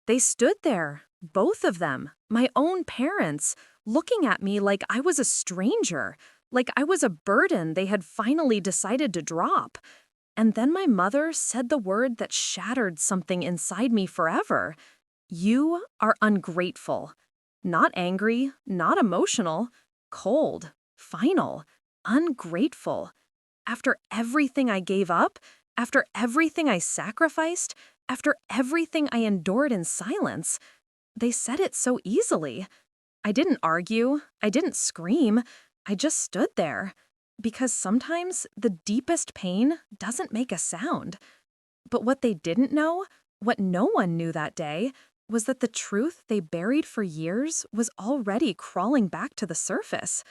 They stood there, both of them, my own parents, looking at me like I was a stranger, like I was a burden they had finally decided to drop. And then my mother said the word that shattered something inside me forever. You are ungrateful. Not angry, not emotional, cold, final, ungrateful. After everything I gave up, after everything I sacrificed, after everything I endured in silence, they said it so easily. I didn't argue, I didn't scream, I just stood there. Because sometimes the deepest pain doesn't make a sound. But what they didn't know, what no one knew that day, was that the truth they buried for years was already crawling back to the surface.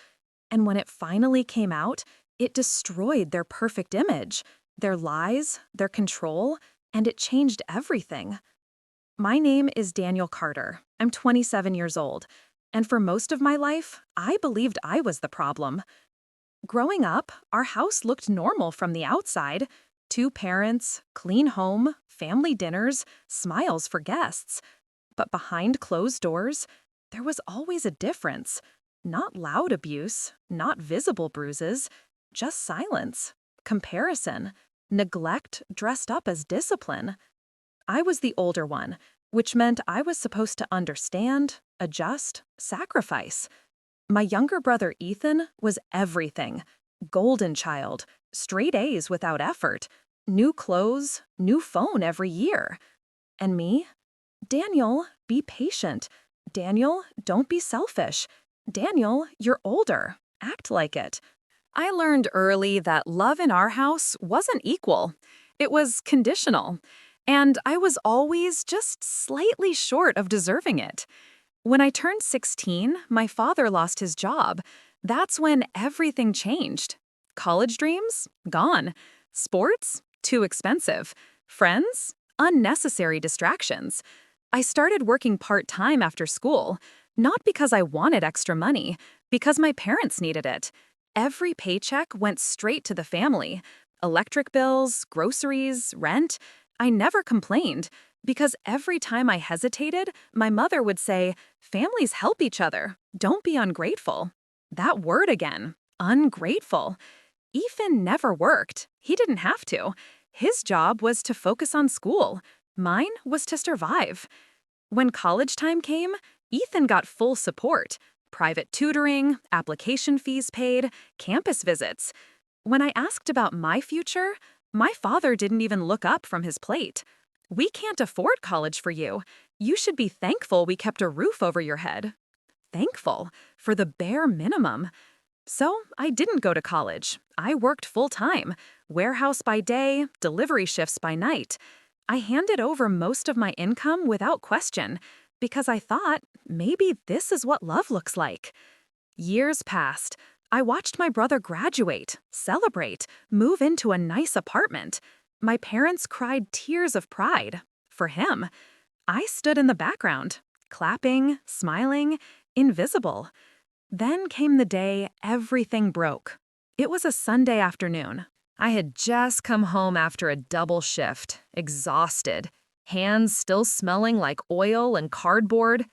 And when it finally came out, it destroyed their perfect image, their lies, their control, and it changed everything. My name is Daniel Carter. I'm 27 years old. And for most of my life, I believed I was the problem. Growing up, our house looked normal from the outside. Two parents, clean home, family dinners, smiles for guests. But behind closed doors, there was always a difference. Not loud abuse, not visible bruises, just silence, comparison, neglect dressed up as discipline. I was the older one, which meant I was supposed to understand, adjust, sacrifice. My younger brother Ethan was everything. Golden child, straight A's without effort, new clothes, new phone every year. And me? Daniel, be patient. Daniel, don't be selfish. Daniel, you're older. Act like it. I learned early that love in our house wasn't equal. It was conditional. And I was always just slightly short of deserving it. When I turned 16, my father lost his job. That's when everything changed. College dreams? Gone. Sports? Too expensive. Friends? Unnecessary distractions. I started working part-time after school, not because I wanted extra money, because my parents needed it. Every paycheck went straight to the family. Electric bills, groceries, rent. I never complained. Because every time I hesitated, my mother would say, "Families help each other. Don't be ungrateful." That word again, ungrateful. Ethan never worked. He didn't have to. His job was to focus on school. Mine was to survive. When college time came, Ethan got full support. Private tutoring, application fees paid, campus visits. When I asked about my future, my father didn't even look up from his plate. "We can't afford college for you. You should be thankful we kept a roof over your head." Thankful for the bare minimum. So I didn't go to college. I worked full-time, warehouse by day, delivery shifts by night. I handed over most of my income without question, because I thought maybe this is what love looks like. Years passed. I watched my brother graduate, celebrate, move into a nice apartment. My parents cried tears of pride. For him. I stood in the background, clapping, smiling, invisible. Then came the day everything broke. It was a Sunday afternoon. I had just come home after a double shift, exhausted, hands still smelling like oil and cardboard.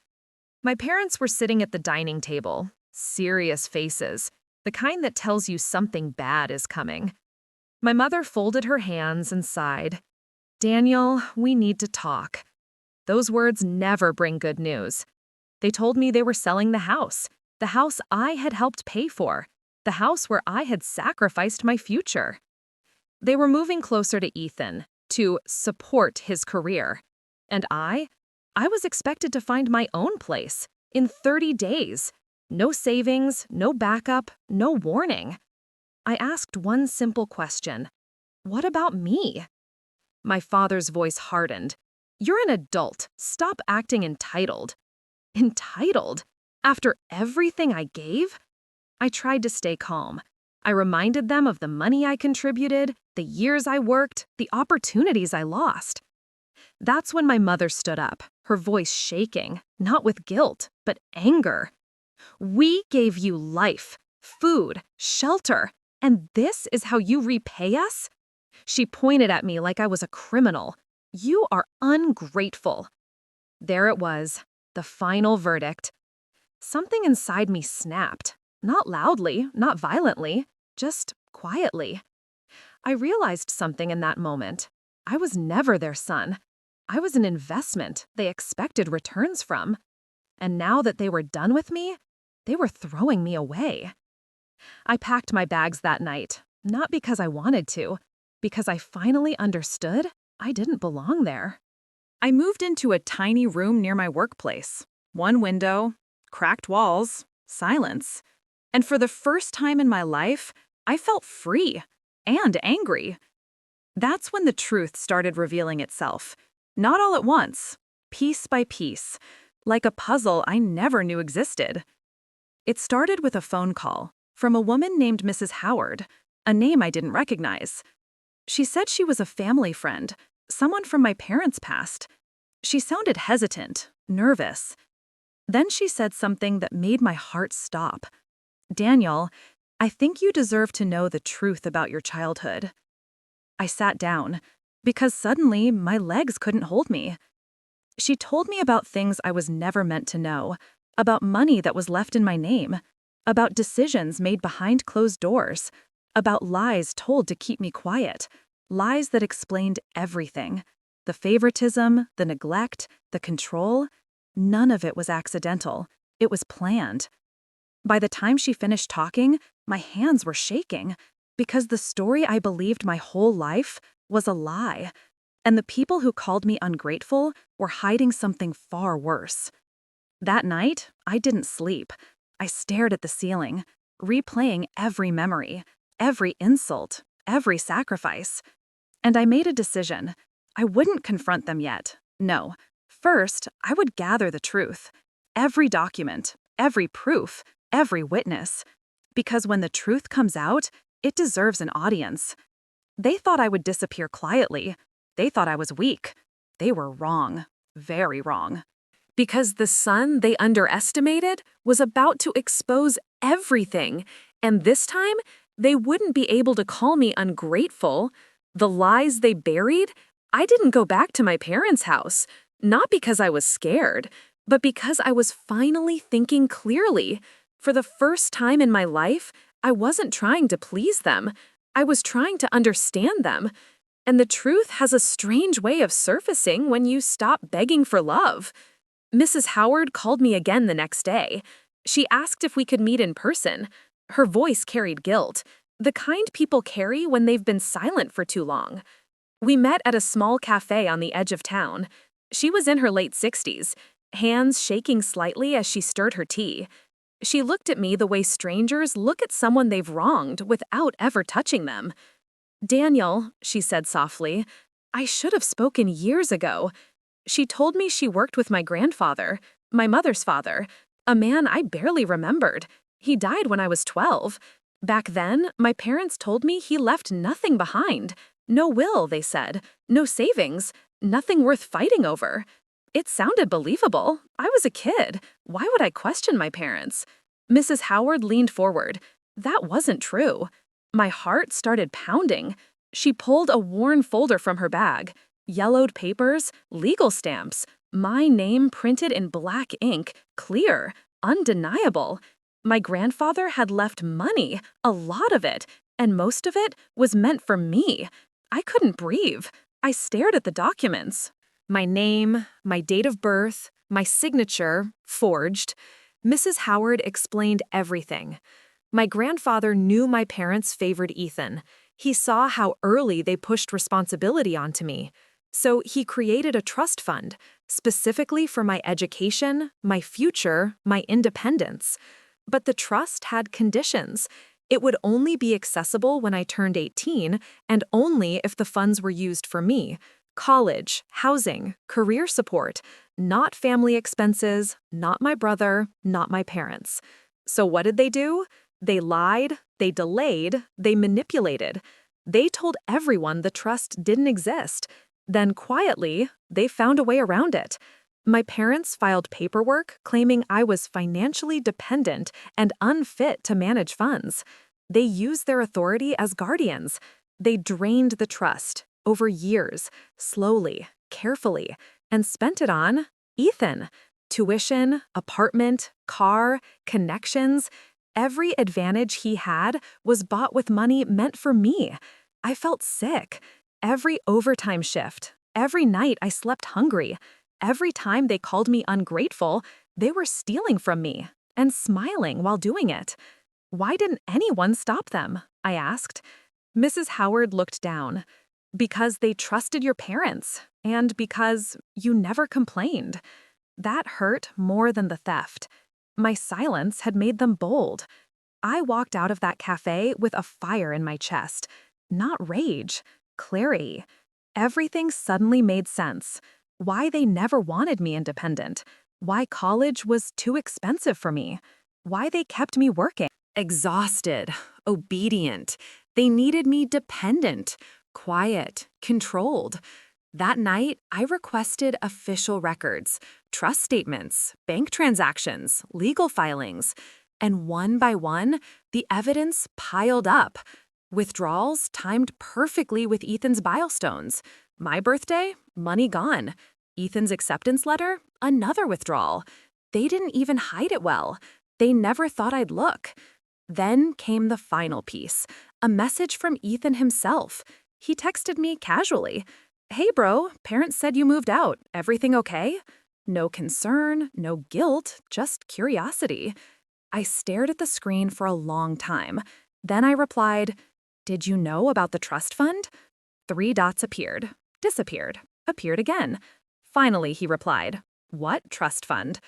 My parents were sitting at the dining table, serious faces, the kind that tells you something bad is coming. My mother folded her hands and sighed. "Daniel, we need to talk." Those words never bring good news. They told me they were selling the house I had helped pay for, the house where I had sacrificed my future. They were moving closer to Ethan, to support his career. And I was expected to find my own place in 30 days. No savings, no backup, no warning. I asked one simple question. What about me? My father's voice hardened. "You're an adult. Stop acting entitled." Entitled? After everything I gave? I tried to stay calm. I reminded them of the money I contributed, the years I worked, the opportunities I lost. That's when my mother stood up, her voice shaking, not with guilt, but anger. "We gave you life, food, shelter, and this is how you repay us?" She pointed at me like I was a criminal. "You are ungrateful." There it was, the final verdict. Something inside me snapped. Not loudly, not violently, just quietly. I realized something in that moment. I was never their son. I was an investment they expected returns from. And now that they were done with me, they were throwing me away. I packed my bags that night, not because I wanted to, because I finally understood I didn't belong there. I moved into a tiny room near my workplace. One window, cracked walls, silence. And for the first time in my life, I felt free and angry. That's when the truth started revealing itself. Not all at once, piece by piece, like a puzzle I never knew existed. It started with a phone call from a woman named Mrs. Howard, a name I didn't recognize. She said she was a family friend, someone from my parents' past. She sounded hesitant, nervous. Then she said something that made my heart stop. "Daniel, I think you deserve to know the truth about your childhood." I sat down, because suddenly my legs couldn't hold me. She told me about things I was never meant to know, about money that was left in my name, about decisions made behind closed doors, about lies told to keep me quiet, lies that explained everything. The favoritism, the neglect, the control, none of it was accidental. It was planned. By the time she finished talking, my hands were shaking, because the story I believed my whole life was a lie, and the people who called me ungrateful were hiding something far worse. That night, I didn't sleep. I stared at the ceiling, replaying every memory, every insult, every sacrifice. And I made a decision. I wouldn't confront them yet. No. First, I would gather the truth. Every document, every proof, every witness. Because when the truth comes out, it deserves an audience. They thought I would disappear quietly. They thought I was weak. They were wrong. Very wrong. Because the son they underestimated was about to expose everything, and this time, they wouldn't be able to call me ungrateful. The lies they buried, I didn't go back to my parents' house, not because I was scared, but because I was finally thinking clearly. For the first time in my life, I wasn't trying to please them. I was trying to understand them. And the truth has a strange way of surfacing when you stop begging for love. Mrs. Howard called me again the next day. She asked if we could meet in person. Her voice carried guilt, the kind people carry when they've been silent for too long. We met at a small cafe on the edge of town. She was in her late 60s, hands shaking slightly as she stirred her tea. She looked at me the way strangers look at someone they've wronged without ever touching them. "Daniel," she said softly, "I should have spoken years ago." She told me she worked with my grandfather, my mother's father, a man I barely remembered. He died when I was 12. Back then, my parents told me he left nothing behind. No will, they said, no savings, nothing worth fighting over. It sounded believable. I was a kid. Why would I question my parents? Mrs. Howard leaned forward. That wasn't true. My heart started pounding. She pulled a worn folder from her bag. Yellowed papers, legal stamps, my name printed in black ink, clear, undeniable. My grandfather had left money, a lot of it, and most of it was meant for me. I couldn't breathe. I stared at the documents. My name, my date of birth, my signature, forged. Mrs. Howard explained everything. My grandfather knew my parents favored Ethan. He saw how early they pushed responsibility onto me. So he created a trust fund, specifically for my education, my future, my independence. But the trust had conditions. It would only be accessible when I turned 18, and only if the funds were used for me. College, housing, career support, not family expenses, not my brother, not my parents. So what did they do? They lied, they delayed, they manipulated. They told everyone the trust didn't exist. Then quietly, they found a way around it. My parents filed paperwork claiming I was financially dependent and unfit to manage funds. They used their authority as guardians. They drained the trust over years, slowly, carefully, and spent it on Ethan. Tuition, apartment, car, connections. Every advantage he had was bought with money meant for me. I felt sick. Every overtime shift, every night I slept hungry. Every time they called me ungrateful, they were stealing from me and smiling while doing it. Why didn't anyone stop them? I asked. Mrs. Howard looked down. Because they trusted your parents, and because you never complained. That hurt more than the theft. My silence had made them bold. I walked out of that cafe with a fire in my chest. Not rage, clarity. Everything suddenly made sense. Why they never wanted me independent. Why college was too expensive for me. Why they kept me working. Exhausted, obedient. They needed me dependent, quiet, controlled. That night, I requested official records, trust statements, bank transactions, legal filings, and one by one, the evidence piled up. Withdrawals timed perfectly with Ethan's milestones. My birthday, money gone. Ethan's acceptance letter, another withdrawal. They didn't even hide it well. They never thought I'd look. Then came the final piece, a message from Ethan himself. He texted me casually. Hey bro, parents said you moved out. Everything okay? No concern, no guilt, just curiosity. I stared at the screen for a long time. Then I replied, did you know about the trust fund? 3 dots appeared, disappeared, appeared again. Finally, he replied, what trust fund?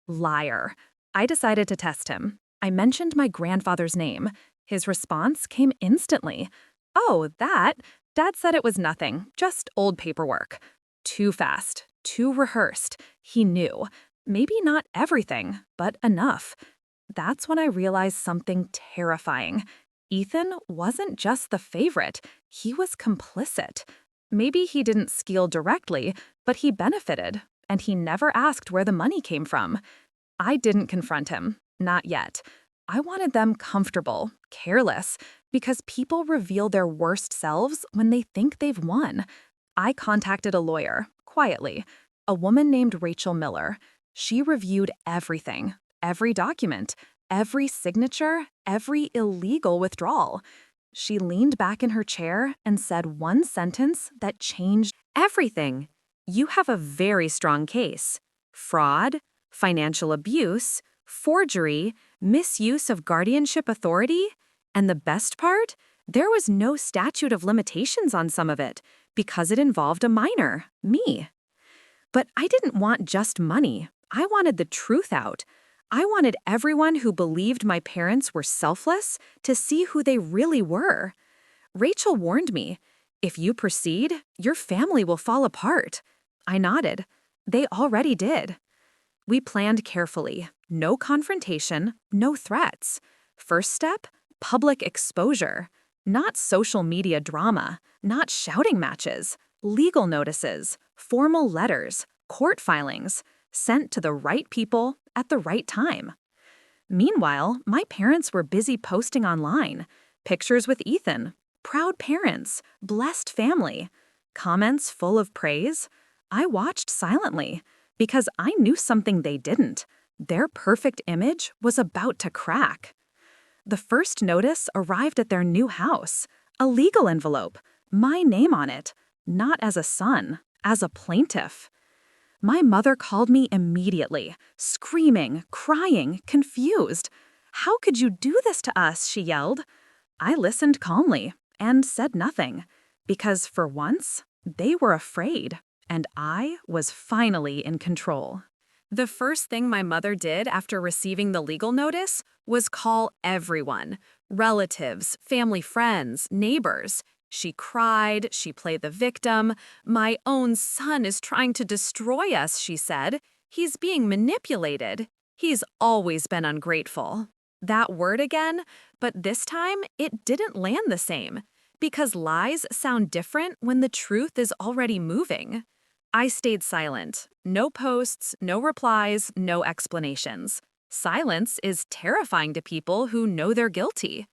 Liar. I decided to test him. I mentioned my grandfather's name. His response came instantly. Oh, that? Dad said it was nothing, just old paperwork. Too fast, too rehearsed. He knew. Maybe not everything, but enough. That's when I realized something terrifying. Ethan wasn't just the favorite, he was complicit. Maybe he didn't steal directly, but he benefited, and he never asked where the money came from. I didn't confront him, not yet. I wanted them comfortable, careless, because people reveal their worst selves when they think they've won. I contacted a lawyer, quietly, a woman named Rachel Miller. She reviewed everything, every document, every signature, every illegal withdrawal. She leaned back in her chair and said one sentence that changed everything. You have a very strong case. Fraud, financial abuse, forgery, misuse of guardianship authority, and the best part? There was no statute of limitations on some of it, because it involved a minor, me. But I didn't want just money. I wanted the truth out. I wanted everyone who believed my parents were selfless to see who they really were. Rachel warned me, if you proceed, your family will fall apart. I nodded. They already did. We planned carefully. No confrontation, no threats. First step, public exposure. Not social media drama, not shouting matches, legal notices, formal letters, court filings, sent to the right people at the right time. Meanwhile, my parents were busy posting online. Pictures with Ethan, proud parents, blessed family, comments full of praise. I watched silently because I knew something they didn't. Their perfect image was about to crack. The first notice arrived at their new house, a legal envelope, my name on it, not as a son, as a plaintiff. My mother called me immediately, screaming, crying, confused. How could you do this to us? She yelled. I listened calmly and said nothing, because for once, they were afraid, and I was finally in control. The first thing my mother did after receiving the legal notice was call everyone, relatives, family friends, neighbors. She cried, she played the victim. My own son is trying to destroy us, she said. He's being manipulated. He's always been ungrateful. That word again, but this time it didn't land the same, because lies sound different when the truth is already moving. I stayed silent. No posts, no replies, no explanations. Silence is terrifying to people who know they're guilty.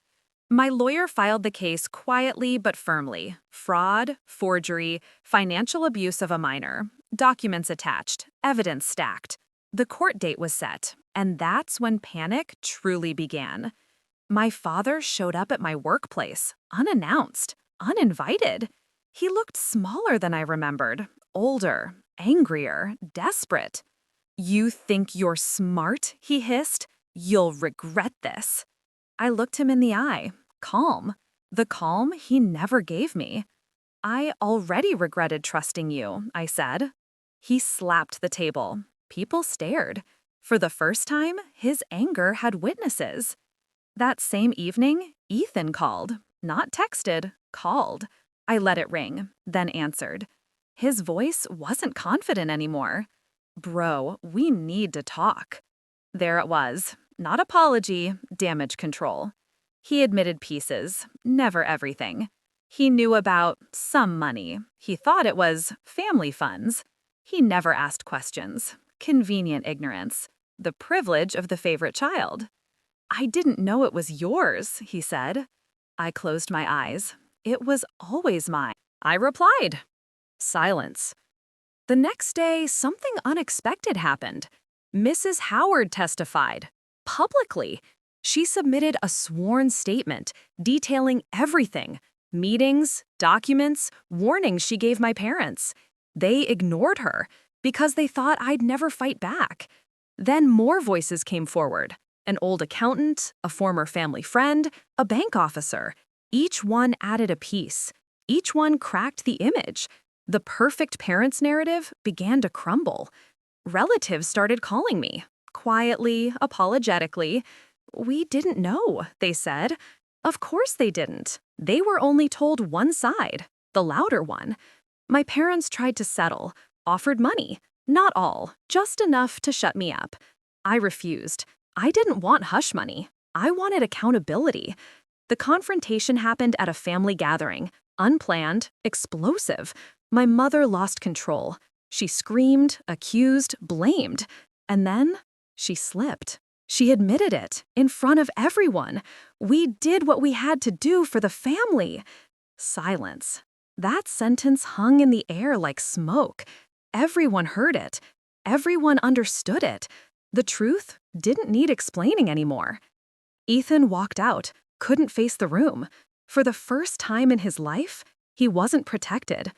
My lawyer filed the case quietly but firmly. Fraud, forgery, financial abuse of a minor. Documents attached, evidence stacked. The court date was set, and that's when panic truly began. My father showed up at my workplace, unannounced, uninvited. He looked smaller than I remembered, older, angrier, desperate. "You think you're smart?" he hissed. "You'll regret this." I looked him in the eye, calm, the calm he never gave me. "I already regretted trusting you," I said. He slapped the table. People stared. For the first time, his anger had witnesses. That same evening, Ethan called. Not texted, called. I let it ring, then answered. His voice wasn't confident anymore. "Bro, we need to talk." There it was. Not apology, damage control. He admitted pieces, never everything. He knew about some money. He thought it was family funds. He never asked questions. Convenient ignorance. The privilege of the favorite child. "I didn't know it was yours," he said. I closed my eyes. "It was always mine." I replied. Silence. The next day, something unexpected happened. Mrs. Howard testified. Publicly. She submitted a sworn statement detailing everything. Meetings, documents, warnings she gave my parents. They ignored her because they thought I'd never fight back. Then more voices came forward. An old accountant, a former family friend, a bank officer. Each one added a piece. Each one cracked the image. The perfect parents narrative began to crumble. Relatives started calling me. Quietly, apologetically. "We didn't know," they said. Of course they didn't. They were only told one side, the louder one. My parents tried to settle, offered money. Not all, just enough to shut me up. I refused. I didn't want hush money. I wanted accountability. The confrontation happened at a family gathering. Unplanned, explosive. My mother lost control. She screamed, accused, blamed. And then she slipped. She admitted it, in front of everyone. "We did what we had to do for the family." Silence. That sentence hung in the air like smoke. Everyone heard it. Everyone understood it. The truth didn't need explaining anymore. Ethan walked out, couldn't face the room. For the first time in his life, he wasn't protected.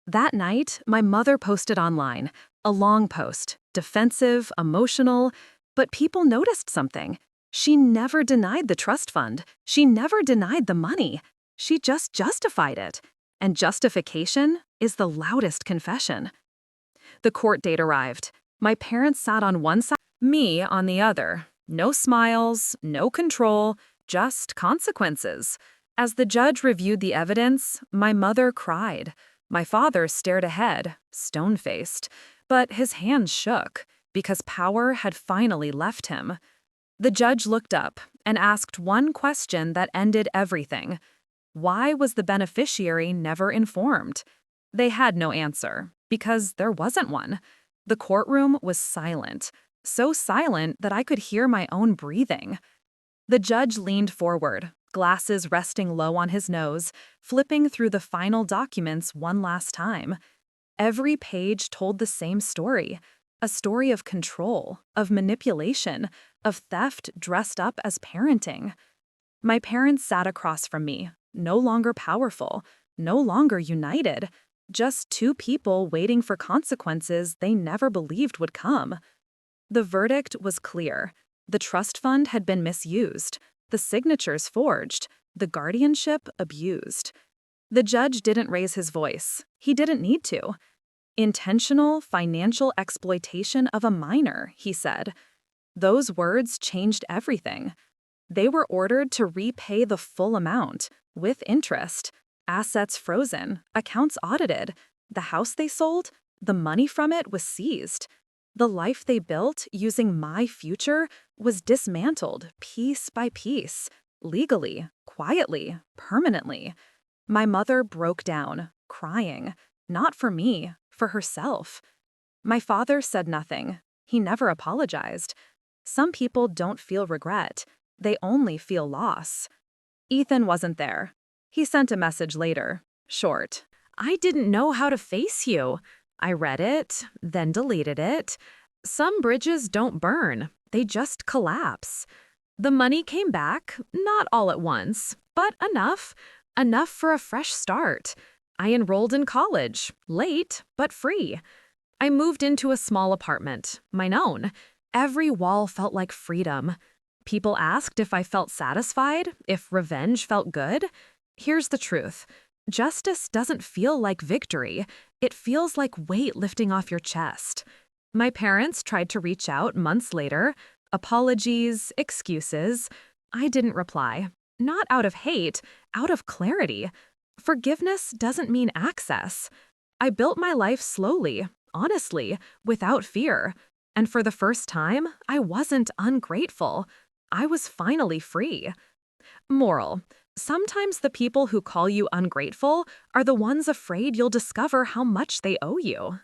That night, my mother posted online, a long post, defensive, emotional, but people noticed something. She never denied the trust fund. She never denied the money. She just justified it. And justification is the loudest confession. The court date arrived. My parents sat on one side, me on the other. No smiles, no control, just consequences. As the judge reviewed the evidence, my mother cried. My father stared ahead, stone-faced, but his hands shook because power had finally left him. The judge looked up and asked one question that ended everything. Why was the beneficiary never informed? They had no answer, because there wasn't one. The courtroom was silent, so silent that I could hear my own breathing. The judge leaned forward, glasses resting low on his nose, flipping through the final documents one last time. Every page told the same story, a story of control, of manipulation, of theft dressed up as parenting. My parents sat across from me, no longer powerful, no longer united, just two people waiting for consequences they never believed would come. The verdict was clear. The trust fund had been misused, the signatures forged, the guardianship abused. The judge didn't raise his voice. He didn't need to. "Intentional financial exploitation of a minor," he said. Those words changed everything. They were ordered to repay the full amount, with interest, assets frozen, accounts audited. The house they sold, the money from it was seized. The life they built using my future was dismantled piece by piece, legally, quietly, permanently. My mother broke down, crying, not for me, for herself. My father said nothing. He never apologized. Some people don't feel regret. They only feel loss. Ethan wasn't there. He sent a message later, short. "I didn't know how to face you." I read it, then deleted it. Some bridges don't burn, they just collapse. The money came back, not all at once, but enough. Enough for a fresh start. I enrolled in college, late, but free. I moved into a small apartment, mine own. Every wall felt like freedom. People asked if I felt satisfied, if revenge felt good. Here's the truth. Justice doesn't feel like victory. It feels like weight lifting off your chest. My parents tried to reach out months later. Apologies, excuses. I didn't reply. Not out of hate, out of clarity. Forgiveness doesn't mean access. I built my life slowly, honestly, without fear. And for the first time, I wasn't ungrateful. I was finally free. Moral: sometimes the people who call you ungrateful are the ones afraid you'll discover how much they owe you.